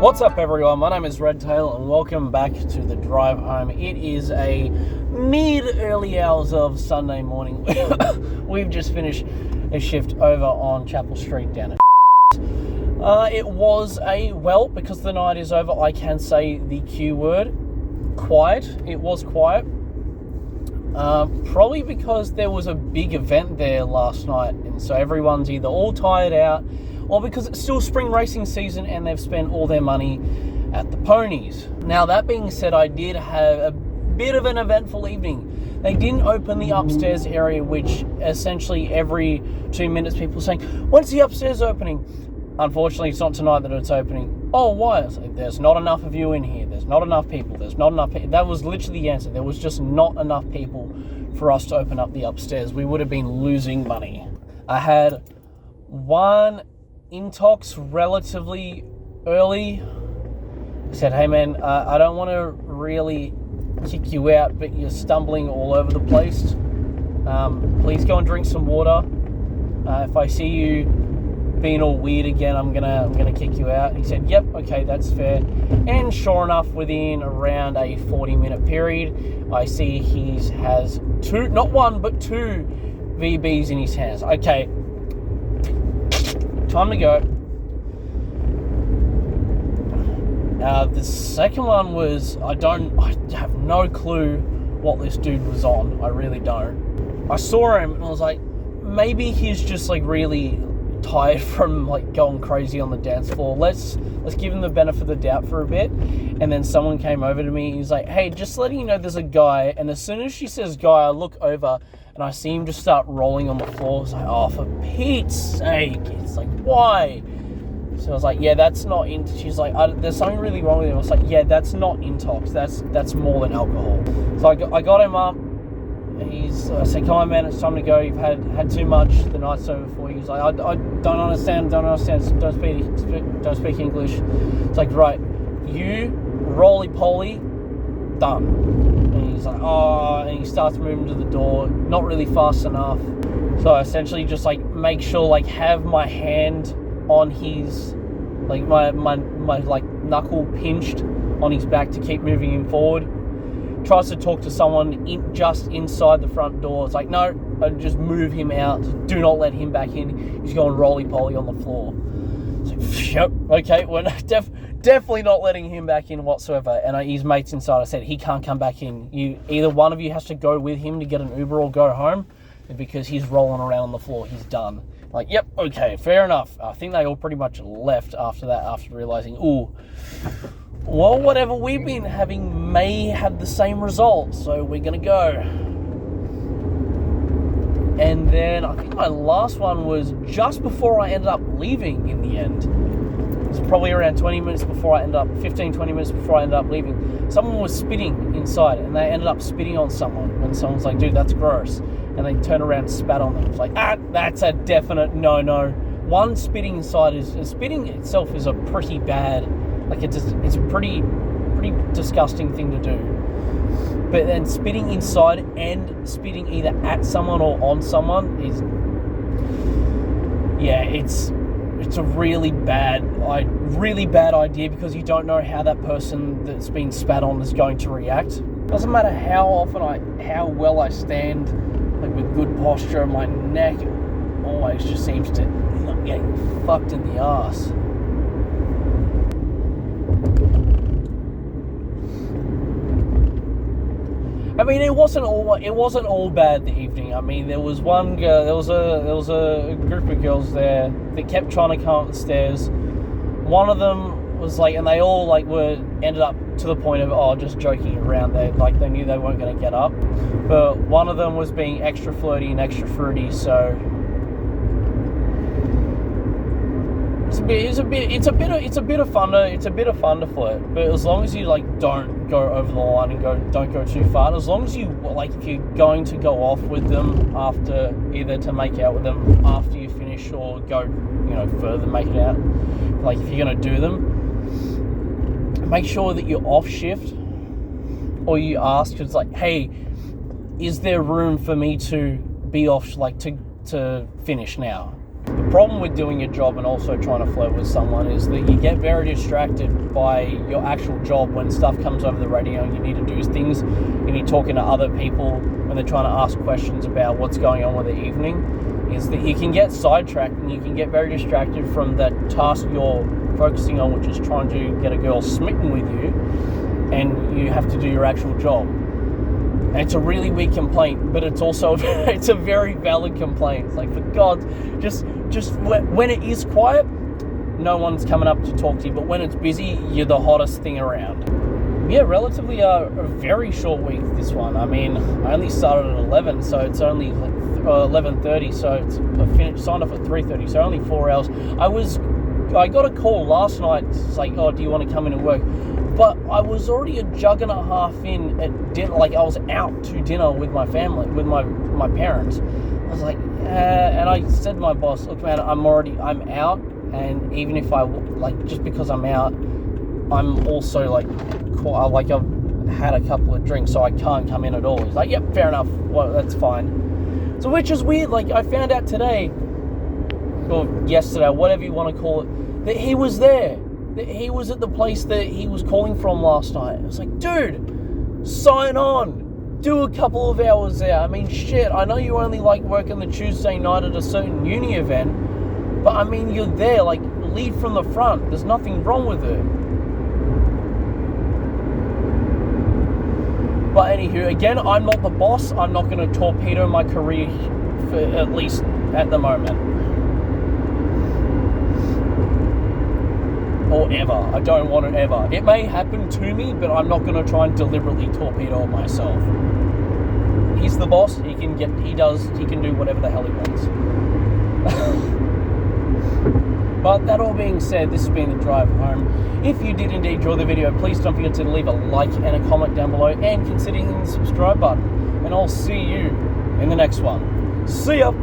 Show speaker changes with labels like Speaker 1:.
Speaker 1: What's up, everyone? My name is Redtail, and welcome back to the drive home. It is a mid-early hours of Sunday morning. We've just finished a shift over on Chapel Street down at it was because the night is over, I can say the Q word, quiet. It was quiet. Probably because there was a big event there last night, and so everyone's either all tired out or because it's still spring racing season and they've spent all their money at the ponies. Now, that being said, I did have a bit of an eventful evening. They didn't open the upstairs area, which essentially every 2 minutes people are saying, when's the upstairs opening? Unfortunately, it's not tonight that it's opening. Oh, why? I was like, there's not enough of you in here. There's not enough people. That was literally the answer. There was just not enough people for us to open up the upstairs. We would have been losing money. I had one intox relatively early. I said, hey man, I don't want to really kick you out, but you're stumbling all over the place. Please go and drink some water. If I see you being all weird again, I'm gonna kick you out. And he said, yep, okay, that's fair. And sure enough, within around a 40-minute period, I see he has two, not one, but two VBs in his hands. Okay, time to go. The second one was, I have no clue what this dude was on. I really don't. I saw him and I was like, maybe he's just like really tired from like going crazy on the dance floor. Let's give him the benefit of the doubt for a bit. And then someone came over to me. He's like, hey, just letting you know there's a guy. And as soon as she says guy, I look over and I see him just start rolling on the floor. It's like, oh, for Pete's sake. It's like, why? So I was like, yeah, that's not in. She's like, there's something really wrong with him. I was like, yeah, that's not intox. That's more than alcohol. So I got him up. I said, come on, man, it's time to go. You've had too much. The night's over for you. He's like, I don't understand. Don't speak English. It's like, right, you roly-poly, done. And he's like, oh, and he starts moving to the door, not really fast enough. So I essentially just like make sure, like, have my hand on his, like my like knuckle pinched on his back to keep moving him forward. Tries to talk to someone just inside the front door. It's like, no, I just move him out. Do not let him back in. He's going roly-poly on the floor. It's like, yep, okay, we're definitely not letting him back in whatsoever. And his mate's inside. I said, he can't come back in. Either one of you has to go with him to get an Uber or go home, because he's rolling around on the floor. He's done. Like, yep, okay, fair enough. I think they all pretty much left after that, after realizing, ooh, well, whatever we've been having may have the same result, so we're going to go. And then I think my last one was just before I ended up leaving in the end. It was probably around 20 minutes before I ended up, 15, 20 minutes before I ended up leaving. Someone was spitting inside, and they ended up spitting on someone. And someone's like, dude, that's gross. And they turned around and spat on them. It's like, that's a definite no-no. One, spitting inside spitting itself is a pretty bad, like it's a pretty disgusting thing to do. But then spitting inside and spitting either at someone or on someone is, yeah, it's a really bad idea, because you don't know how that person that's been spat on is going to react. Doesn't matter how well I stand, like with good posture, my neck always just seems to get fucked in the ass. I mean, it wasn't all bad the evening. I mean, there was one girl, there was a group of girls there that kept trying to come up the stairs. One of them was like, and they all like ended up to the point of just joking around. They knew they weren't going to get up, but one of them was being extra flirty and extra fruity. So it's a bit of fun to flirt, but as long as you like don't go over the line and don't go too far. And as long as you like, if you're going to go off with them after, either to make out with them after you finish or go further make it out, like if you're going to do them, make sure that you're off shift, or you ask, it's like, hey, is there room for me to be off, like to finish now? problem with doing your job and also trying to flirt with someone is that you get very distracted by your actual job when stuff comes over the radio and you need to do things, and you're talking to other people when they're trying to ask questions about what's going on with the evening, is that you can get sidetracked and you can get very distracted from that task you're focusing on, which is trying to get a girl smitten with you, and you have to do your actual job. And it's a really weak complaint, but it's also it's a very valid complaint. It's like, for God, just when it is quiet, no one's coming up to talk to you, but when it's busy, you're the hottest thing around. Yeah, relatively a very short week, this one. I mean, I only started at 11, so it's only like 11:30, so it's signed off at 3:30, so only 4 hours. I got a call last night. It's like, oh, do you want to come in and work? But I was already a jug and a half in at dinner. Like, I was out to dinner with my family, with my parents. I was like, and I said to my boss, look, man, I'm out, and even if just because I'm out, I'm also like I've had a couple of drinks, so I can't come in at all. He's like, yep, fair enough. Well, that's fine. So, which is weird. Like, I found out today, or yesterday, whatever you want to call it, that he was there. That he was at the place that he was calling from last night. I was like, dude, sign on. Do a couple of hours there. I mean, shit, I know you only like working the Tuesday night at a certain uni event, but I mean, you're there, like, lead from the front. There's nothing wrong with it. But anywho, again, I'm not the boss. I'm not going to torpedo my career, for at least at the moment. Or ever. I don't want it ever. It may happen to me, but I'm not going to try and deliberately torpedo it myself. He's the boss. He can do whatever the hell he wants. But that all being said, this has been the drive home. If you did indeed enjoy the video, please don't forget to leave a like and a comment down below, and consider hitting the subscribe button. And I'll see you in the next one. See ya!